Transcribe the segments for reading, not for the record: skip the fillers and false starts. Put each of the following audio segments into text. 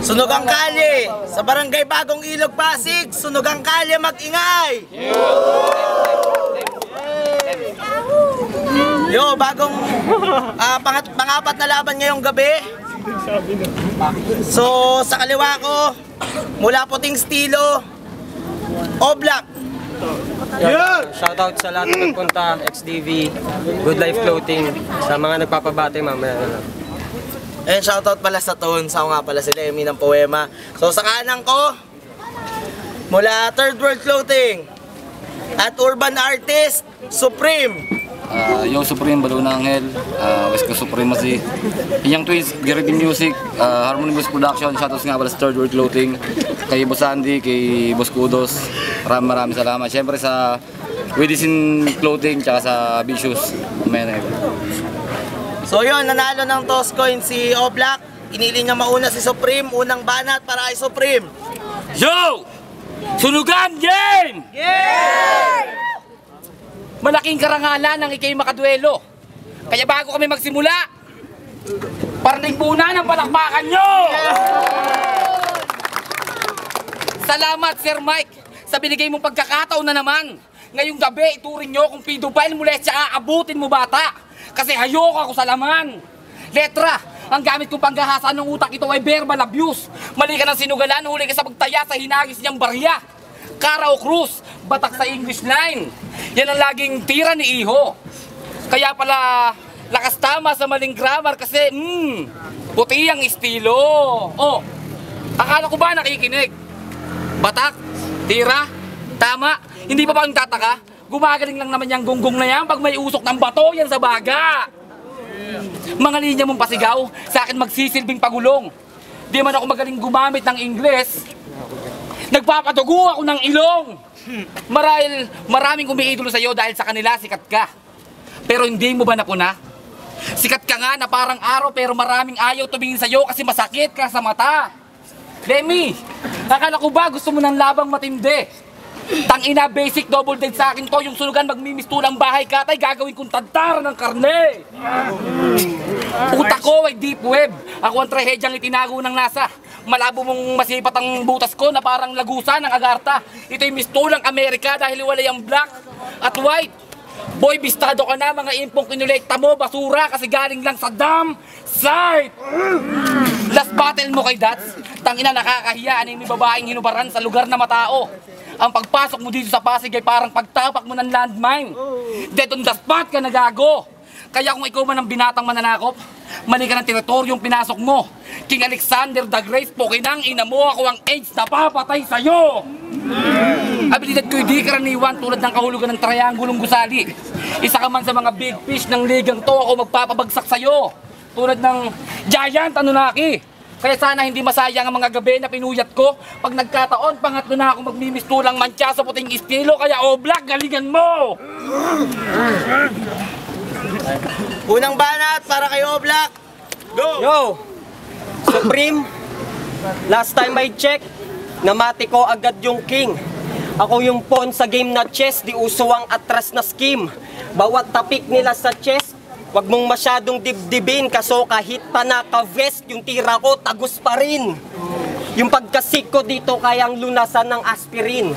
Sunog ang kalye! Sa Barangay Bagong Ilog, Pasig, sunog ang kalye, mag-ingay! Yo, bagong pang-apat na laban ngayong gabi. So, sa kaliwa ko, mula Puting Estilo, Oblak. Shoutout sa lahat ng nagpunta, XDV, Good Life Clothing, sa mga nagpapabate, mamaya na lang. And shoutout pala sa Tones, ako nga pala si Lemmy ng Poema. So sa kanan ko, mula Third World Clothing at Urban Artist, Supreme. Yung Supreme, Baluna Angel, West Coast Supremacy, Young Twins, Garrity Music, Harmony Boss Production, shoutouts nga pala sa Third World Clothing, kay Boss Andy, kay Boss Kudos, maraming salamat. Siyempre sa Widisin Clothing, tsaka sa Vicious, So yun, nanalo ng toss coin si Oblak. Inili niya mauna si Supreme, unang banat para kay Supreme. Yo! Sunugan game! Yeah! Malaking karangalan ang ikay makaduelo. Kaya bago kami magsimula, parinig muna ng palakpakan nyo! Salamat Sir Mike sa binigay mong pagkakataon na naman. Ngayong gabi, ituring nyo kung pedophile mula siya aabutin mo bata. Kasi hayok ako sa laman. Letra, ang gamit kong panggahasa ng utak ito ay verbal abuse. Mali ka ng sinugalan, huli ka sa pagtaya sa hinagis niyang barya. Kara o krus, batak sa English line. Yan ang laging tira ni Iho. Kaya pala, lakas tama sa maling grammar kasi, puti ang estilo. Oh, akala ko ba nakikinig? Batak, tira, tama, hindi pa ba ang tataka? Gumagaling lang naman yung gunggong na yan pag may usok ng bato yan sa baga. Mga linya mong pasigaw, sa akin magsisilbing pagulong. Di man ako magaling gumamit ng Ingles, nagpapadugo ako ng ilong. Marahil maraming umiidolo sa'yo dahil sa kanila sikat ka. Pero hindi mo ba napuna? Sikat ka nga na parang araw pero maraming ayaw tumingin sa'yo kasi masakit ka sa mata. Lemmy, akala ko ba gusto mo ng labang matindi? Tangina, basic double dead sa akin to. Yung sunugan magmimistulang bahay katay, gagawin kong tantara ng karne. Utak ko ay deep web. Ako ang trahedyang itinago ng NASA. Malabo mong masipat ang butas ko na parang lagusa ng agarta. Ito'y mistulang Amerika dahil walay ang black at white. Boy, bistado ka na, mga impong kinulekta mo, basura kasi galing lang sa dam site. Last battle mo kay Dats, tangina nakakahiya, ano yung babaeng hinubaran sa lugar na matao. Ang pagpasok mo dito sa Pasig ay parang pagtapak mo ng landmine. Dead on the spot ka nagago. Kaya kung ikaw man ang binatang mananakop, mali ka ng teritoryong pinasok mo. King Alexander the Great, pokinang ina mo, ako ang AIDS na papatay sa'yo. Abilidad ko'y di karaniwan tulad ng kahulugan ng triangulong gusali. Isa ka man sa mga big fish ng ligang to, ako magpapabagsak sa'yo. Tulad ng Giant Anunnaki. Kaya sana hindi masayang ang mga gabi na pinuyat ko. Pag nagkataon, pangatlo na ako magmimistulang mantsa sa Puting Estilo. Kaya Oblak, galingan mo! Unang banat para kay Oblak. Go! Yo! Supreme, last time I check, namati ko agad yung king. Ako yung pawn sa game na chess, di uso ang atras na scheme. Bawat tapik nila sa chess, wag mong masyadong dibdibin, kaso kahit pa naka-vest, yung tira ko tagus pa rin. Yung pagkasik ko dito kayang lunasan ng aspirin.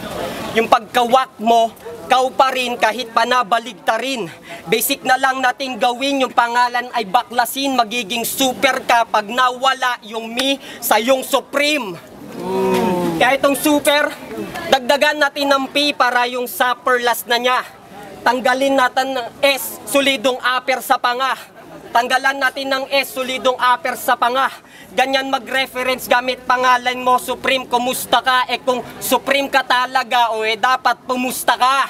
Yung pagkawak mo, kau pa rin kahit pa nabaligtarin. Basic na lang natin gawin, yung pangalan ay baklasin. Magiging super ka pag nawala yung me sa yung Supreme. Kaya itong super, dagdagan natin ng P para yung supper last na niya. Tanggalin natin ng S, solidong upper sa panga. Tanggalan natin ng S, solidong upper sa panga. Ganyan mag-reference gamit pangalan mo, Supreme, kumusta ka? Eh kung Supreme ka talaga, o dapat pumusta ka.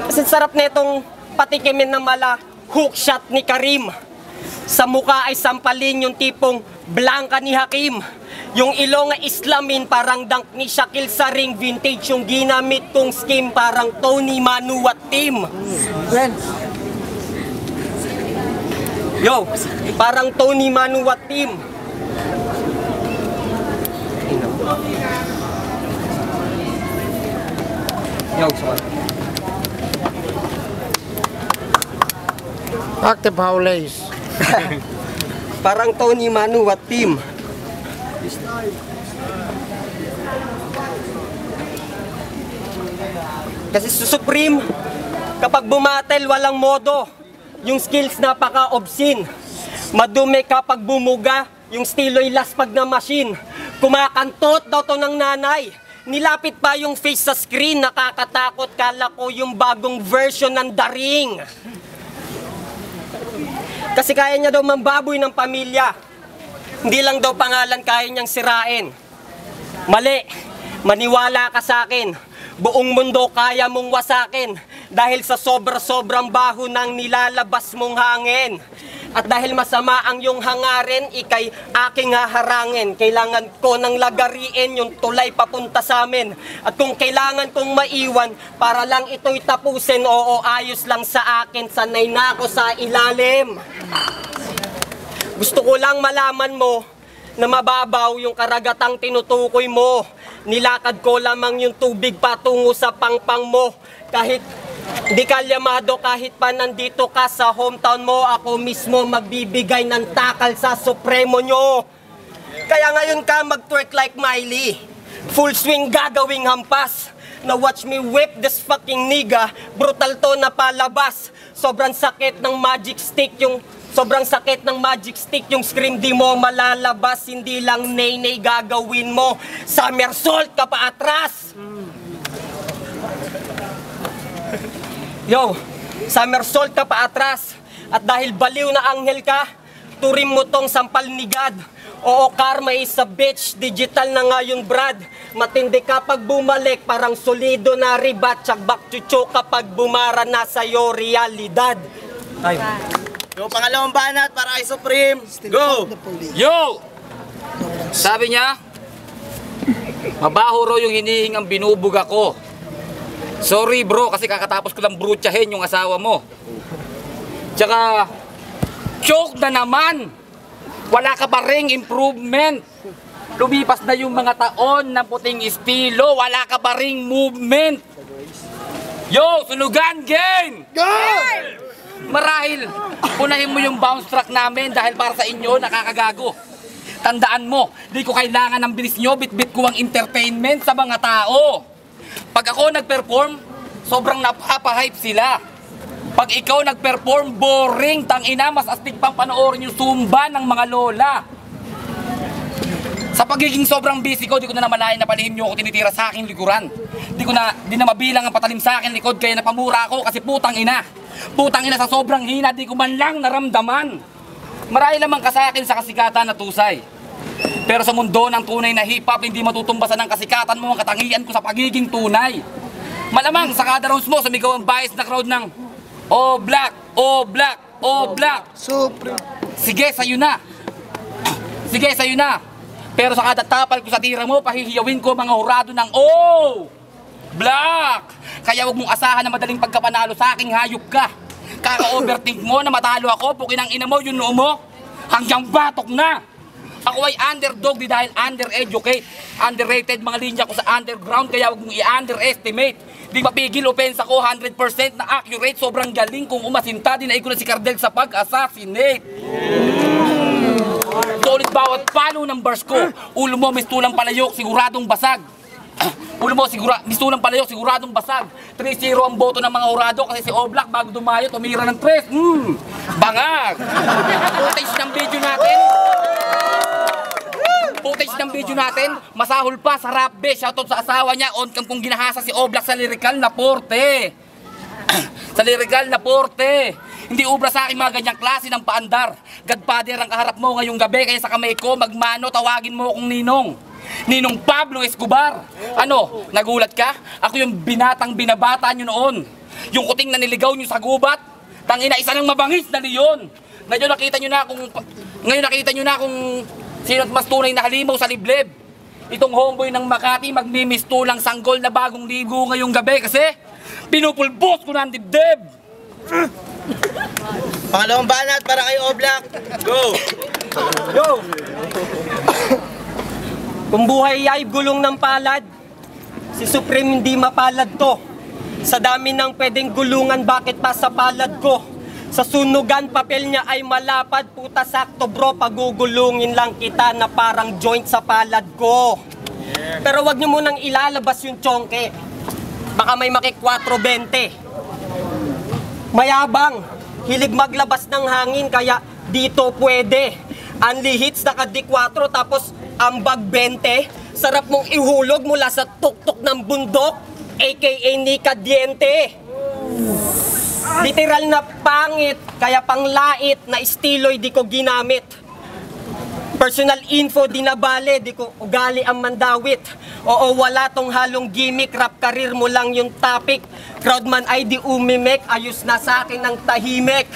Kasi sarap na itong patikimin ng mala hook shot ni Karim. Sa mukha ay sampalin yung tipong blanca ni Hakim. Yung ilong ay islamin parang dunk ni Shaquille sa ring. Vintage yung ginamit kong scheme parang Tony Manuat team. Yo, parang Tony Manuat team. Yo, Active Howlays. parang Tony Manuat team. Kasi sa Supreme, kapag bumatel walang modo, yung skills napaka-obscene. Madumi kapag bumuga, yung stilo'y laspag na machine. Kumakantot daw to ng nanay. Nilapit pa yung face sa screen, nakakatakot, kala ko yung bagong version ng Daring. Kasi kaya niya daw mambaboy ng pamilya. Hindi lang daw pangalan kaya niyang sirain. Mali, maniwala ka sa akin. Buong mundo kaya mong wasakin dahil sa sobra-sobrang baho ng nilalabas mong hangin. At dahil masama ang iyong hangarin, ikay aking haharangin. Kailangan ko ng lagariin yung tulay papunta sa amin. At kung kailangan kong maiwan para lang ito'y tapusin, oo, ayos lang sa akin, sanay na ako sa ilalim. Gusto ko lang malaman mo na mababaw yung karagatang tinutukoy mo. Nilakad ko lamang yung tubig patungo sa pangpang mo. Kahit di ka llamado, kahit pa nandito ka sa hometown mo, ako mismo magbibigay ng takal sa supremo nyo. Kaya ngayon ka mag-twerk like Miley. Full swing gagawing hampas. Na watch me whip this fucking nigga. Brutal to na palabas. Sobrang sakit ng magic stick yung scream di mo malalabas. Hindi lang nay-nay gagawin mo. Somersault ka pa atras. Yo, somersault ka pa atras. At dahil baliw na anghel ka, turin mo tong sampal ni God. Oo, karma is a bitch, digital na nga yung brad. Matindi kapag bumalik, parang solido na ribat. Tsak chucho kapag bumara na sa'yo realidad. Ay. Yung pangalawang banat para kay Supreme. Go! Yo! Sabi niya, mabaho raw yung hinihingang binubuga ko. Sorry bro, kasi kakatapos ko lang brutyahin yung asawa mo. Tsaka, joke na naman. Wala ka pa ring improvement. Lumipas na yung mga taon ng puting estilo. Wala ka pa ring movement. Yo, sunugan game! Go! Marahil, unahin mo yung bounce track namin dahil para sa inyo, nakakagago. Tandaan mo, di ko kailangan ng bilis nyo, bit-bit ko ang entertainment sa mga tao. Pag ako nag-perform, sobrang napaka-hype sila. Pag ikaw nag-perform, boring, tangina, mas astig pang panoorin yung Zumba ng mga lola. Sa pagiging sobrang busy ko, di ko na namalayan na palihim nyo ako tinitira sa aking likuran. Di na mabilang ang patalim sa akin likod, kaya napamura ako kasi putang ina. Putang ina, sa sobrang hina, di ko man lang naramdaman. Marahil naman ka sa akin sa kasikatan na tusay. Pero sa mundo ng tunay na hip-hop, hindi matutumbasan ng kasikatan mo ang katangian ko sa pagiging tunay. Malamang sa kada rounds mo, sumigaw ang bias na crowd ng "Oh black, oh black, oh black." Supreme. Sige, sa'yo na. Sige, sa'yo na. Pero sa kada tapal ko sa tira mo, pahihiyawin ko mga hurado ng "Oh black." Kaya huwag mong asahan na madaling pagkapanalo sa aking hayop ka. Kaka-overthink mo na matalo ako, pukin ang ina mo, yung noo mo, hanggang batok na. Ako ay underdog di dahil undereducate. Underrated mga linya ko sa underground, kaya huwag mong i-underestimate. Di mapigil opensa ko, 100% na accurate. Sobrang galing kung umasinta, dinaig ko na si Cardel sa pag-assassinate. Solid bawat palo ng bars ko. Ulo mo mistulang palayok, siguradong basag. Ulo mo mistulang palayok, siguradong basag. 3-0 ang boto ng mga hurado kasi si Oblak bago dumayo, tumira ng 3. Bangag! Footage ng video natin, masahol pa sa rap be. Shoutout sa asawa niya, on cam kung ginahasa si Oblak sa lirikal na porte. Sa lirikal na porte. Hindi ubra sa akin mga ganyang klase ng paandar. Godfather ang kaharap mo ngayong gabi, kaya sa kamay ko magmano, tawagin mo akong Ninong. Ninong Pablo Escobar. Ano, nagulat ka? Ako yung binatang binabata nyo noon. Yung kuting na niligaw nyo sa gubat. Tangina, isa ng mabangis na leon. Ngayon nakita nyo na kung sino't mas tunay na halimaw sa liblib. Itong homeboy ng Makati magmimistulang sanggol na bagong ligo ngayong gabi kasi pinupulbos ko na ang dibdib. Pangalawang banat para kay Oblak. Go! Yo! Kung buhay ay gulong ng palad, si Supreme hindi mapalad to. Sa dami ng pwedeng gulungan, bakit pa sa palad ko? Sa sunugan, papel niya ay malapad. Puta sakto bro, pagugulungin lang kita na parang joint sa palad ko. Pero wag niyo munang ilalabas yung chonke. Baka may maki 420. Mayabang, hilig maglabas ng hangin kaya dito pwede. Unli hits naka D4 tapos ambag 20. Sarap mong ihulog mula sa tuktok ng bundok, aka Nika Diente. Literal na pangit, kaya panglait na estilo'y di ko ginamit. Personal info di nabale, di ko ugali ang mandawit. Oo, wala tong halong gimmick, rap career mo lang yung topic. Crowdman ay di umimek, ayos na sa akin ng tahimik.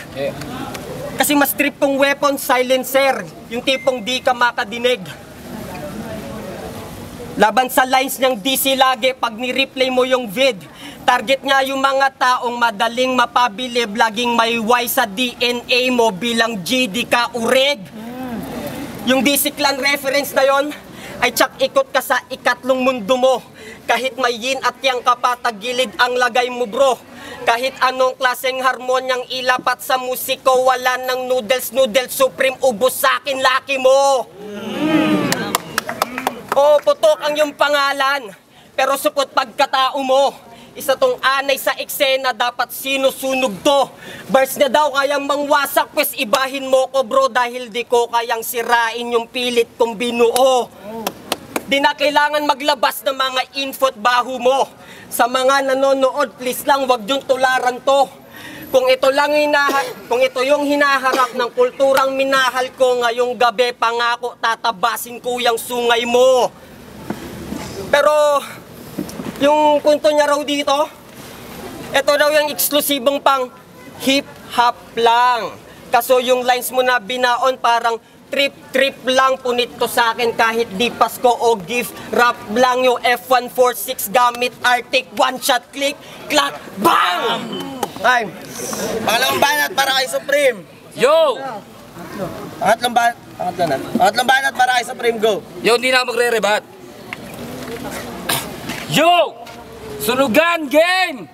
Kasi mas trip kong weapon, silencer, yung tipong di ka makadinig. Laban sa lines niyang DC lagi pag ni-replay mo yung vid. Target niya yung mga taong madaling mapabilib, laging may Y sa DNA mo bilang GD ka urig. Yung DC Clan reference na yon ay tsak ikot ka sa ikatlong mundo mo. Kahit may yin at yang kapatagilid ang lagay mo bro. Kahit anong klaseng harmonyang ilapat sa musiko, wala ng noodles supreme, ubos sa akin laki mo. Oo, putok ang yung pangalan, pero supot pagkatao mo. Isa tong anay sa eksena, dapat sinusunog to. Bars na daw kayang mangwasak, pues ibahin mo ko bro, dahil di ko kayang sirain yung pilit kong binuo. Di na kailangan maglabas ng mga info't baho mo. Sa mga nanonood, please lang wag yung tularan to. Kung ito yung hinaharap ng kulturang minahal ko ngayong gabi, pangako tatabasin ko yung sungay mo. Pero yung punto niya raw dito, ito raw yung eksklusibong pang hip-hop lang. Kaso yung lines mo na binaon parang trip lang, punit to sa akin kahit di Pasko o gift. Rap lang yung F146 gamit Arctic, one shot click, clack, bang! Time. Pangalawang banat para kay Supreme. Yo! Pangatlong banat para kay Supreme, go. Yo, hindi na ako magre-rebat. Yo! Sunugan game!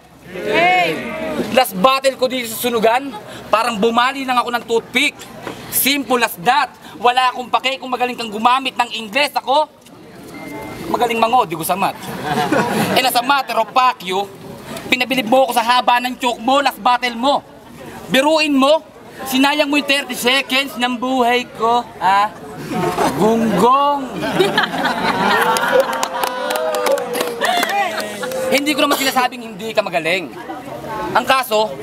Last battle ko dito sa Sunugan, parang bumali lang ako ng toothpick. Simple as that. Wala akong pake kung magaling kang gumamit ng Ingles. Ako, magaling mango, di ko sa mat. Eh nasa matter of fact, you, pinabilib mo ako sa haba ng choke mo, last battle mo. Biruin mo, sinayang mo yung 30 seconds ng buhay ko, ah. Gunggong. Hindi ko naman sinasabing hindi ka magaling. Ang kaso,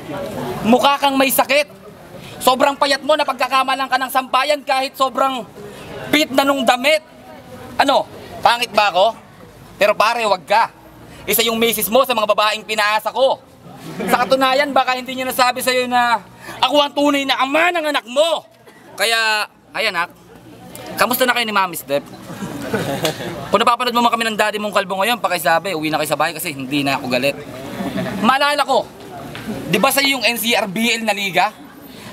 mukha kang may sakit. Sobrang payat mo na pagkakamalang ka ng sampayan kahit sobrang pit na nung damit. Ano, pangit ba ako? Pero pare, wag ka. Isa yung misis mo sa mga babaeng pinaasa ko. Sa katunayan, baka hindi niya nasabi sa'yo na ako ang tunay na ama ng anak mo. Kaya, ay anak, kamusta na kayo ni Mami Steph? Kung napapanood mo kami ng daddy mong kalbo ngayon, pakisabi, uwi na kayo sa bahay kasi hindi na ako galit. Maalala ko, di ba sa'yo yung NCRBL na liga?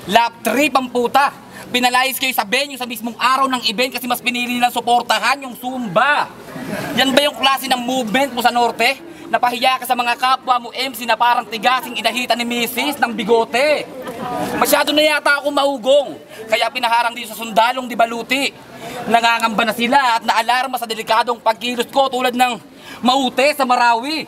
Lap trip ang puta. Pinalayas kayo sa venue sa mismong araw ng event kasi mas pinili nilang suportahan yung Zumba. Yan ba yung klase ng movement mo sa Norte? Napahiya ka sa mga kapwa mo MC na parang tigasing inahitan ni Mrs. ng bigote. Masyado na yata ako mahugong. Kaya pinaharang dito sa sundalong di baluti. Nangangamba na sila at naalarma sa delikadong pagkilos ko tulad ng maute sa Marawi.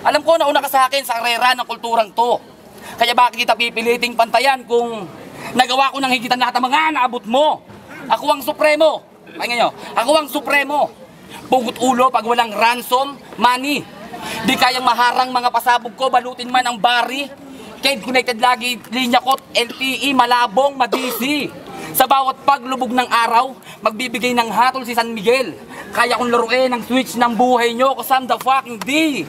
Alam ko na una ka sa akin sa karera ng kulturang to. Kaya bakit kita pipiliting pantayan kung nagawa ko ng higitan lahat ng mga naabot mo? Ako ang supremo. Pakinggan nyo, ako ang supremo. Pugot ulo pag walang ransom money. Di kayang maharang mga pasabog ko, balutin man ang bari. Cade connected lagi, linya ko, LTE, malabong, madisi. Sa bawat paglubog ng araw, magbibigay ng hatol si San Miguel. Kaya kong laruin ang switch ng buhay nyo, cause I'm the fucking D.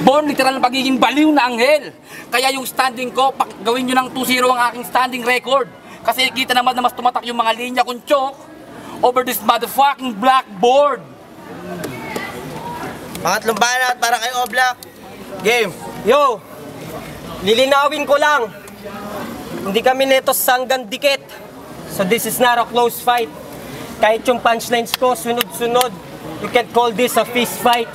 Born literal na pagiging baliw na anghel. Kaya yung standing ko, gawin nyo ng 2-0 ang aking standing record. Kasi kita naman na mas tumatak yung mga linya kong chok over this motherfucking blackboard. Pangatlong banat para kay Oblak. Game. Yo, lilinawin ko lang. Hindi kami neto sanggan dikit. So this is not a close fight. Kahit yung punchlines ko sunod-sunod, you can call this a fist fight.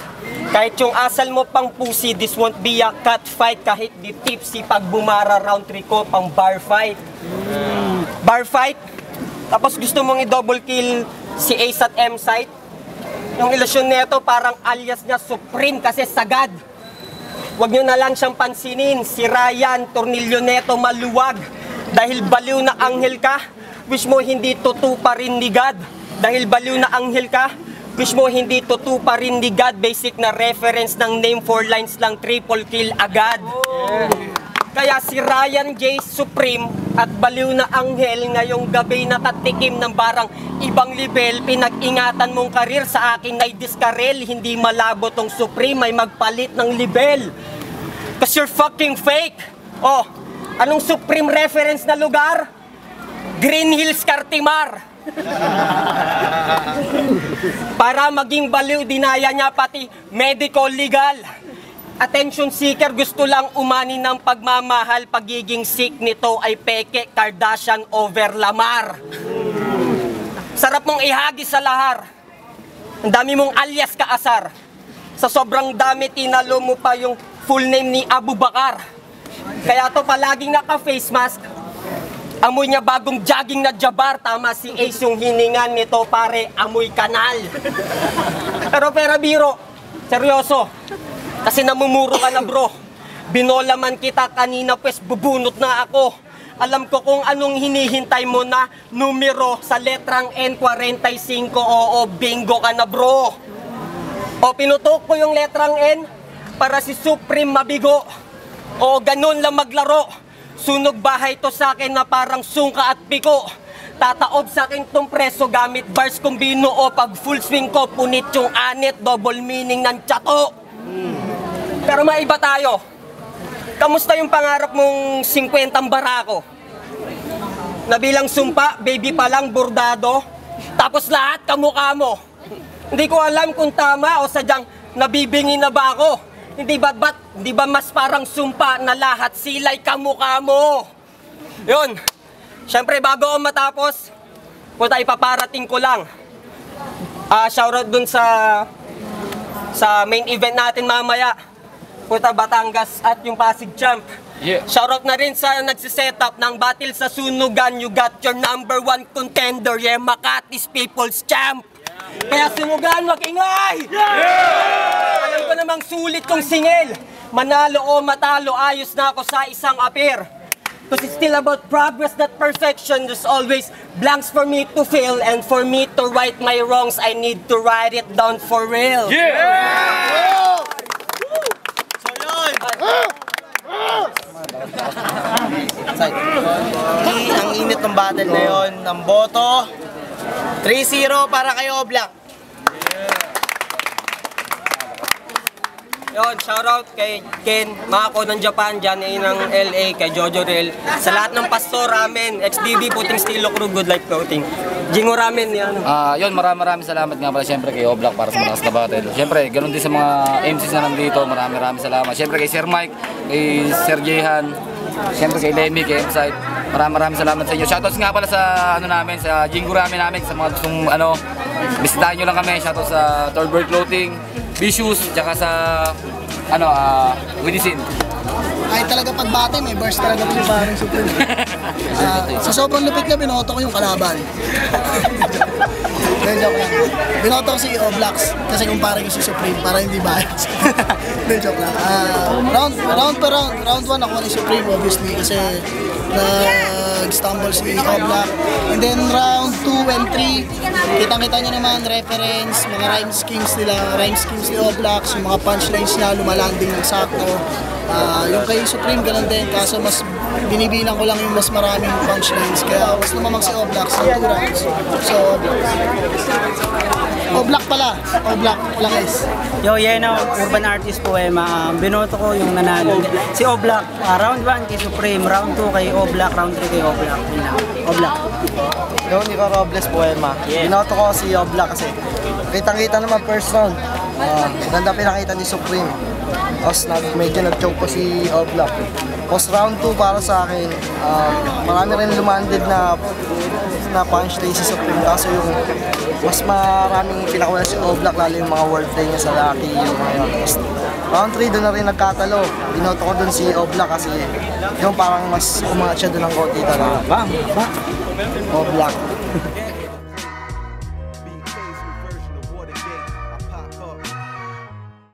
Kahit yung asal mo pang pusi, this won't be a cat fight. Kahit di tipsy pag bumara round 3 ko, pang bar fight. Bar fight? Tapos gusto mong i-double kill si Ace at M-Site? Yung ilusyon nito parang alias niya Supreme kasi sagad. Huwag nyo na lang siyang pansinin. Si Ryan, tornilyo neto maluwag. Dahil baliw na anghel ka, wish mo hindi tutu pa rin ni God. Dahil baliw na anghel ka, wish mo hindi tutu pa rin ni God. Basic na reference ng name, 4 lines lang, triple kill agad. Kaya si Ryan J. Supreme at baliw na anghel ngayong gabi nakatikim ng barang ibang level. Pinag-ingatan mong karir, sa akin ay diskarel. Hindi malabo tong Supreme, ay magpalit ng level. Cause you're fucking fake. Oh, anong Supreme reference na lugar? Green Hills, Cartimar. Para maging baliw, dinaya niya pati medical legal. Attention seeker, gusto lang umani ng pagmamahal. Pagiging sick nito ay peke, Kardashian over Lamar. Sarap mong ihagi sa lahar. Ang dami mong alias kaasar. Sa sobrang dami, tinalo mo pa yung full name ni Abu Bakar. Kaya to palaging naka-face mask. Amoy niya bagong jogging na jabar. Tama si Ace yung hiningan nito, pare, amoy kanal. Pero biro, seryoso. Kasi namumuro ka na bro. Binola man kita kanina, pues bubunot na ako. Alam ko kung anong hinihintay mo na numero sa letrang N45. Oo, bingo ka na bro. O pinutok ko yung letrang N para si Supreme mabigo. O ganun lang maglaro. Sunog bahay to sa akin na parang sungka at piko. Tataob sa akin tong preso gamit bars kong binuo. Pag full swing ko, punit yung anit, double meaning ng tsato. Pero maiba tayo. Kamusta yung pangarap mong 50 barako? Nabilang sumpa, baby pa lang, bordado. Tapos lahat kamukha mo. Hindi ko alam kung tama o sadyang nabibingi na ba ako. Hindi ba mas parang sumpa na lahat sila'y kamukha mo? Yun. Siyempre bago ako matapos, puta ipaparating ko lang. Shoutout dun sa main event natin mamaya. Puta Batangas at yung Pasig Champ. Yeah. Shoutout na rin sa nagsisetup ng battle sa sunugan. You got your #1 contender, yeah, Makati's People's Champ. Kaya sunugan, mag-ingay! Yeah! Alam ko namang sulit kong singil. Manalo o matalo, ayos na ako sa isang appear. Because it's still about progress, not perfection. There's always blanks for me to fill. And for me to right my wrongs, I need to write it down for real. Yeah! So yun! Ang init ng battle na yun, ng boto. 3-0 para kayo, Black. Yun, shoutout kay Ken, Mako ng Japan, Johnny ng LA, kay Jojo Real. Sa lahat ng pastor ramen, XDB, Puting Stilo Crew, Good Life Clothing. Jingo ramen, yan. Yun, maraming salamat nga pala siyempre kay Oblak para sa malakas na battle. Siyempre, ganun din sa mga MCs na nandito, maraming salamat. Siyempre kay Sir Mike, kay Sir Jehan, siyempre kay Lemmy, kay M-Site. Maraming salamat sa inyo. Shoutouts nga pala sa namin, sa Jingo ramen namin, sa mga gustong bisitahin nyo lang kami. Shoutouts sa Third World Clothing, Vicious, tsaka sa Widisin. Ay talaga pagbate, may burst talaga po si parang Supreme. Sa sobrang lupit niya, binoto ko yung kalaban. Joke lang. Binoto ko si Oblax kasi kumpara ko si Supreme para hindi bias. Joke lang. Round 1 ako ni Supreme obviously kasi nag-stumble si Oblax. And then round 2 and 3, kitang-kita niya naman reference, mga rhyme schemes ni Oblax, yung mga punchlines niya, lumalanding ng sakto. Yung kay Supreme ganun din, kaso mas binibilang ko lang yung mas maraming punchlines, kaya mas lumamang si Oblax ng 2 rounds. So, Oblax pala, Oblax, walang S. Yo, Yeno, Urban Artist Poema. Binoto ko yung nanalo. Si Oblax, round 1 kay Supreme, round 2 kay Oblax, round 3 kay Oblax. Oblax. Yo, Nico Robles Poema. Binoto ko si Oblax kasi kitang-kita naman first round. Ganda pinakita ni Supreme. Tapos medyo nag-choke ko si Oblax. Post round 2 para sa akin, marami rin lumanded na punchline si Supreme, kaso yung mas maraming pinakawala si Oblak, lalo yung mga wordplay niya sa Lucky, yung mga yun. Round 3 doon na rin nagkatalo. Binoto ko doon si Oblak kasi yung parang mas umangat siya doon ng konti talaga. Oblak.